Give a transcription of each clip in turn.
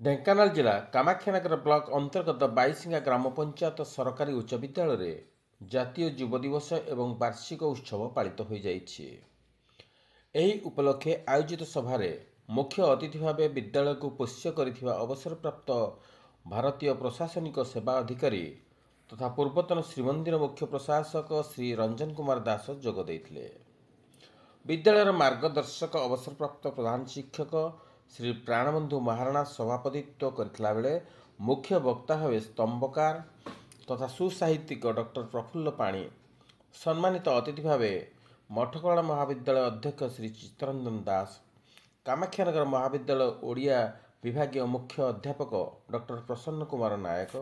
ଢେଙ୍କାନାଳ ଜିଲ୍ଲା କାମାକ୍ଷାନଗର ବ୍ଲକ ଅନ୍ତର୍ଗତ ବାଇସିଙ୍ଗା ଗ୍ରାମ ପଞ୍ଚାୟତ ସରକାରୀ ଉଚ୍ଚ ବିଦ୍ୟାଳୟରେ ଜାତୀୟ ଯୁବ ଦିବସ ଏବଂ ବାର୍ଷିକ ଉତ୍ସବ ପାଳିତ ହୋଇଯାଇଛି। ଏହି ଉପଲକ୍ଷେ ଆୟୋଜିତ ସଭାରେ ମୁଖ୍ୟ ଅତିଥି ଭାବେ ବିଦ୍ୟାଳୟକୁ ପୋଷ୍ୟ କରିଥିବା ଅବସରପ୍ରାପ୍ତ ଭାରତୀୟ ପ୍ରଶାସନିକ ସେବା ଅଧିକାରୀ ତଥା ପୂର୍ବତନ ଶ୍ରୀମନ୍ଦିର ମୁଖ୍ୟ ପ୍ରଶାସକ ଶ୍ରୀ ରଞ୍ଜନ କୁମାର ଦାସ ଯୋଗ ଦେଇଥିଲେ। ବିଦ୍ୟାଳୟର ମାର୍ଗଦର୍ଶକ ଅବସରପ୍ରାପ୍ତ ପ୍ରଧାନ ଶିକ୍ଷକ ଶ୍ରୀ ପ୍ରାଣବନ୍ଧୁ ମହାରଣା ସଭାପତିତ୍ୱ କରିଥିଲା ବେଳେ ମୁଖ୍ୟ ବକ୍ତା ଭାବେ ସ୍ତମ୍ଭକାର ତଥା ସୁସାହିତ୍ୟିକ ଡକ୍ଟର ପ୍ରଫୁଲ୍ଲ ପାଣି, ସମ୍ମାନିତ ଅତିଥି ଭାବେ ମଠକଳା ମହାବିଦ୍ୟାଳୟ ଅଧ୍ୟକ୍ଷ ଶ୍ରୀ ଚିତ୍ତରଞ୍ଜନ ଦାସ, କାମାକ୍ଷାନଗର ମହାବିଦ୍ୟାଳୟ ଓଡ଼ିଆ ବିଭାଗୀୟ ମୁଖ୍ୟ ଅଧ୍ୟାପକ ଡକ୍ଟର ପ୍ରସନ୍ନ କୁମାର ନାୟକ,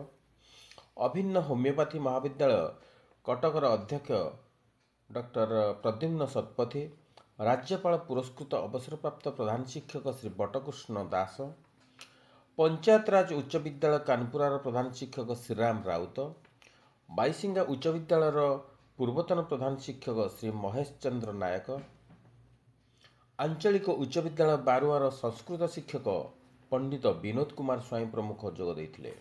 ଅଭିନ୍ନ ହୋମିଓପାଥି ମହାବିଦ୍ୟାଳୟ କଟକର ଅଧ୍ୟକ୍ଷ ଡକ୍ଟର ପ୍ରଦ୍ୟୁମ୍ନ ଶତପଥୀ, ରାଜ୍ୟପାଳ ପୁରସ୍କୃତ ଅବସରପ୍ରାପ୍ତ ପ୍ରଧାନ ଶିକ୍ଷକ ଶ୍ରୀ ବଟକୃଷ୍ଣ ଦାସ, ପଞ୍ଚାୟତରାଜ ଉଚ୍ଚ ବିଦ୍ୟାଳୟ କାନପୁରାର ପ୍ରଧାନ ଶିକ୍ଷକ ଶ୍ରୀରାମ ରାଉତ, ବାଇସିଙ୍ଗା ଉଚ୍ଚ ବିଦ୍ୟାଳୟର ପୂର୍ବତନ ପ୍ରଧାନ ଶିକ୍ଷକ ଶ୍ରୀ ମହେଶ ଚନ୍ଦ୍ର ନାୟକ, ଆଞ୍ଚଳିକ ଉଚ୍ଚ ବିଦ୍ୟାଳୟ ବାରୁଆର ସଂସ୍କୃତ ଶିକ୍ଷକ ପଣ୍ଡିତ ବିନୋଦ କୁମାର ସ୍ୱାଇଁ ପ୍ରମୁଖ ଯୋଗ ଦେଇଥିଲେ।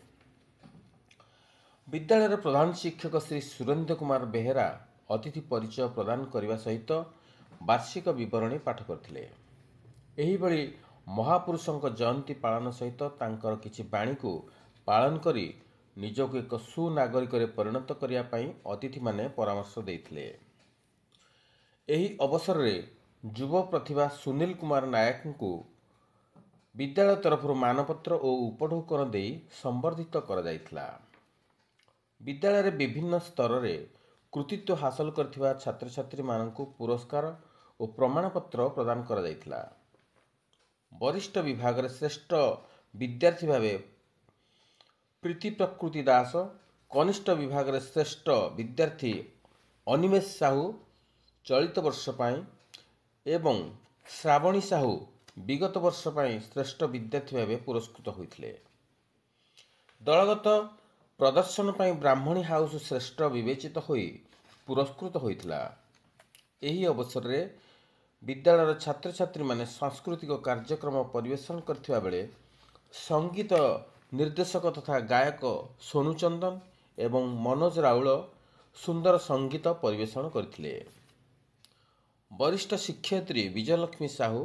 ବିଦ୍ୟାଳୟର ପ୍ରଧାନ ଶିକ୍ଷକ ଶ୍ରୀ ସୁରେନ୍ଦ୍ର କୁମାର ବେହେରା ଅତିଥି ପରିଚୟ ପ୍ରଦାନ କରିବା ସହିତ ବାର୍ଷିକ ବିବରଣୀ ପାଠ କରିଥିଲେ। ଏହିଭଳି ମହାପୁରୁଷଙ୍କ ଜୟନ୍ତୀ ପାଳନ ସହିତ ତାଙ୍କର କିଛି ବାଣୀକୁ ପାଳନ କରି ନିଜକୁ ଏକ ସୁନାଗରିକରେ ପରିଣତ କରିବା ପାଇଁ ଅତିଥିମାନେ ପରାମର୍ଶ ଦେଇଥିଲେ। ଏହି ଅବସରରେ ଯୁବ ପ୍ରତିଭା ସୁନୀଲ କୁମାର ନାୟକଙ୍କୁ ବିଦ୍ୟାଳୟ ତରଫରୁ ମାନପତ୍ର ଓ ଉପଢୌକନ ଦେଇ ସମ୍ବର୍ଦ୍ଧିତ କରାଯାଇଥିଲା। ବିଦ୍ୟାଳୟରେ ବିଭିନ୍ନ ସ୍ତରରେ କୃତିତ୍ୱ ହାସଲ କରିଥିବା ଛାତ୍ରଛାତ୍ରୀମାନଙ୍କୁ ପୁରସ୍କାର ଓ ପ୍ରମାଣପତ୍ର ପ୍ରଦାନ କରାଯାଇଥିଲା। ବରିଷ୍ଠ ବିଭାଗରେ ଶ୍ରେଷ୍ଠ ବିଦ୍ୟାର୍ଥୀ ଭାବେ ପ୍ରୀତି ପ୍ରକୃତି ଦାସ, କନିଷ୍ଠ ବିଭାଗରେ ଶ୍ରେଷ୍ଠ ବିଦ୍ୟାର୍ଥୀ ଅନିମେଷ ସାହୁ ଚଳିତ ବର୍ଷ ପାଇଁ ଏବଂ ଶ୍ରାବଣୀ ସାହୁ ବିଗତ ବର୍ଷ ପାଇଁ ଶ୍ରେଷ୍ଠ ବିଦ୍ୟାର୍ଥୀ ଭାବେ ପୁରସ୍କୃତ ହୋଇଥିଲେ। ଦଳଗତ ପ୍ରଦର୍ଶନ ପାଇଁ ବ୍ରାହ୍ମଣୀ ହାଉସ ଶ୍ରେଷ୍ଠ ବିବେଚିତ ହୋଇ ପୁରସ୍କୃତ ହୋଇଥିଲା। ଏହି ଅବସରରେ ବିଦ୍ୟାଳୟର ଛାତ୍ରଛାତ୍ରୀମାନେ ସାଂସ୍କୃତିକ କାର୍ଯ୍ୟକ୍ରମ ପରିବେଷଣ କରିଥିବା ବେଳେ ସଙ୍ଗୀତ ନିର୍ଦ୍ଦେଶକ ତଥା ଗାୟକ ସୋନୁ ଚନ୍ଦନ ଏବଂ ମନୋଜ ରାଉଳ ସୁନ୍ଦର ସଙ୍ଗୀତ ପରିବେଷଣ କରିଥିଲେ। ବରିଷ୍ଠ ଶିକ୍ଷୟିତ୍ରୀ ବିଜୟଲକ୍ଷ୍ମୀ ସାହୁ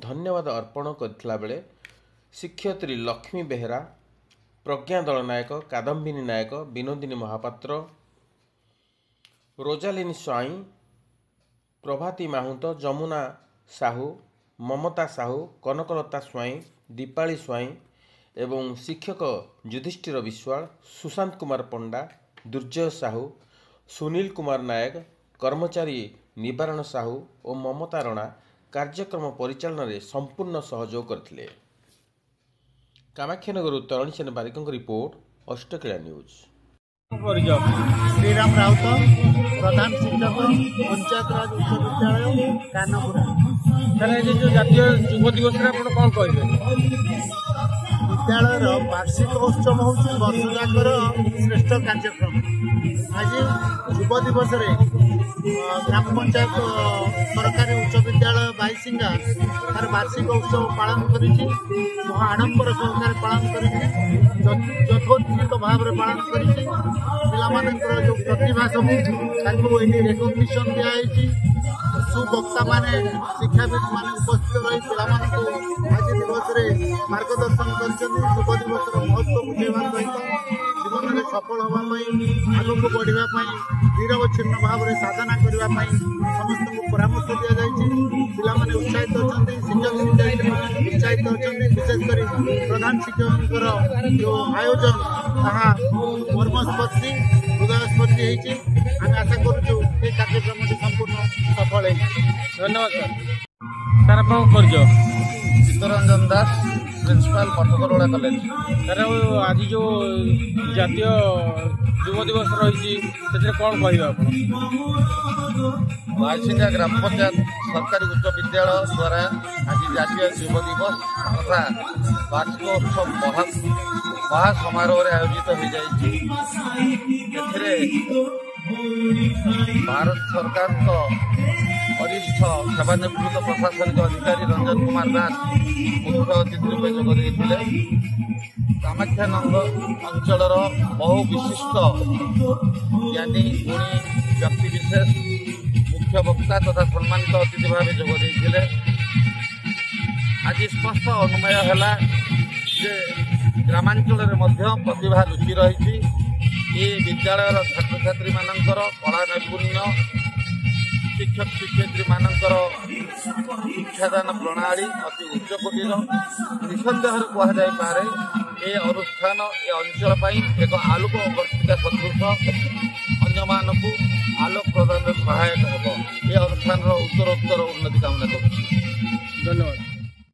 ଧନ୍ୟବାଦ ଅର୍ପଣ କରିଥିଲା ବେଳେ ଶିକ୍ଷୟିତ୍ରୀ ଲକ୍ଷ୍ମୀ ବେହେରା, ପ୍ରଜ୍ଞା ଦଳନାୟକ, କାଦମ୍ବିନୀ ନାୟକ, ବିନୋଦିନୀ ମହାପାତ୍ର, ରୋଜାଲିନୀ ସ୍ୱାଇଁ, ପ୍ରଭାତୀ ମାହୁନ୍ତ, ଯମୁନା ସାହୁ, ମମତା ସାହୁ, କନକଲତା ସ୍ୱାଇଁ, ଦୀପାଳି ସ୍ୱାଇଁ ଏବଂ ଶିକ୍ଷକ ଯୁଧିଷ୍ଠିର ବିଶ୍ୱାଳ, ସୁଶାନ୍ତ କୁମାର ପଣ୍ଡା, ଦୁର୍ଜୟ ସାହୁ, ସୁନୀଲ କୁମାର ନାୟକ, କର୍ମଚାରୀ ନିବାରଣ ସାହୁ ଓ ମମତା ରଣା କାର୍ଯ୍ୟକ୍ରମ ପରିଚାଳନାରେ ସମ୍ପୂର୍ଣ୍ଣ ସହଯୋଗ କରିଥିଲେ। କାମାକ୍ଷାନଗରରୁ ତରଣୀ ସେନ ବାରିକଙ୍କ ରିପୋର୍ଟ, ଅଷ୍ଟକିଳା ନ୍ୟୁଜ। ଶ୍ରୀରାମ ରାଉତ, ପ୍ରଧାନ ଶିକ୍ଷକ, ପଞ୍ଚାୟତରାଜ ଉଚ୍ଚ ବିଦ୍ୟାଳୟ କାନପୁରା। ଜାତୀୟ ଯୁବ ଦିବସରେ ଆପଣ କ'ଣ କହିବେ? ବିଦ୍ୟାଳୟର ବାର୍ଷିକ ଉତ୍ସବ ହେଉଛି ବର୍ଷ ଯାକର ଶ୍ରେଷ୍ଠ କାର୍ଯ୍ୟକ୍ରମ। ଆଜି ଯୁବ ଦିବସରେ ଗ୍ରାମ ପଞ୍ଚାୟତ ସରକାରୀ ଉଚ୍ଚ ବିଦ୍ୟାଳୟ ବାଇସିଙ୍ଗା ତାର ବାର୍ଷିକ ଉତ୍ସବ ପାଳନ କରିଛି। ମହା ଆଡ଼ମ୍ବର ସହକାରେ ପାଳନ କରିଛି, ଯଥୋଚିତ ଭାବରେ ପାଳନ କରିଛି। ପିଲାମାନଙ୍କର ଯେଉଁ ପ୍ରତିଭା ସବୁ ତାଙ୍କୁ ଏଠି ରେକଗ୍ନିସନ୍ ଦିଆଯାଇଛି। ସୁବକ୍ତାମାନେ, ଶିକ୍ଷାବିତମାନେ ଉପସ୍ଥିତ ରହି ପିଲାମାନଙ୍କୁ ଆଜି ଦିବସରେ ମାର୍ଗଦର୍ଶନ କରିଛନ୍ତି। ଯୁବ ଦିବସର ମହତ୍ତ୍ୱ ବୁଝାଇବା ସହିତ ଜୀବନରେ ସଫଳ ହେବା ପାଇଁ, ଆଗକୁ ବଢ଼ିବା ପାଇଁ, ନିରବଚ୍ଛିନ୍ନ ଭାବରେ ସାଧନା କରିବା ପାଇଁ ସମସ୍ତଙ୍କୁ ପରାମର୍ଶ ଦିଆଯାଇଛି। ପିଲାମାନେ ଉତ୍ସାହିତ ଅଛନ୍ତି, ଶିକ୍ଷକ ଶିକ୍ଷୟିତ୍ରୀମାନେ ଉତ୍ସାହିତ ଅଛନ୍ତି। ବିଶେଷ କରି ପ୍ରଧାନ ଶିକ୍ଷକଙ୍କର ଯେଉଁ ଆୟୋଜନ ତାହା ମର୍ମସ୍ପର୍ଶୀ, ହୃଦୟସ୍ପର୍ଶୀ ହେଇଛି। ଆମେ ଆଶା କରୁଛୁ ଏ କାର୍ଯ୍ୟକ୍ରମଟି ସମ୍ପୂର୍ଣ୍ଣ ସଫଳ ହେଇଛି। ଧନ୍ୟବାଦ ସାର୍। ଆପଣଙ୍କ ପରିଚୟ? Chittaranjan Das, principal Mathakarala college. Sir, ଆଜି ଯେଉଁ ଜାତୀୟ ଯୁବ ଦିବସ ରହିଛି ସେଥିରେ କ'ଣ କହିବେ ଆପଣ? ବାଇସିଙ୍ଗା ଗ୍ରାମ ପଞ୍ଚାୟତ ସରକାରୀ ଉଚ୍ଚ ବିଦ୍ୟାଳୟ ଦ୍ୱାରା ଆଜି ଜାତୀୟ ଯୁବ ଦିବସ ତଥା ବାର୍ଷିକ ଉତ୍ସବ ମହା ସମାରୋହରେ ଆୟୋଜିତ ହୋଇଯାଇଛି। ଏଥିରେ ଭାରତ ସରକାରଙ୍କ वरिष्ठ सेवानिवृत्त प्रशासनिक अधिकारी रंजन कुमार दास मुख्य अतिथि रूपे जोग देइथिले। कामाख्यानगर अंचल बहु विशिष्ट ज्ञानी गुणी व्यक्तिविशेष मुख्य वक्ता तथा सम्मानित अतिथि भाव जोग देइथिले। आज स्पष्ट अनुमय है जे ग्रामांचल प्रतिभा लुचि रही। ये विद्यालय छात्र छात्री मानकर कला नैपुण्य शिक्षक शिक्षयित्री मानकर शिक्षादान प्रणाली अति उच्चकोटीर निसंदेह कहुपे। ये अनुष्ठान ये अंचल एक आलोक वर्तिका सदृश अन्य मानक आलोक प्रदान सहायक होब। ये अनुष्ठान उत्तरोत्तर उन्नति कामना करुच्ची। धन्यवाद।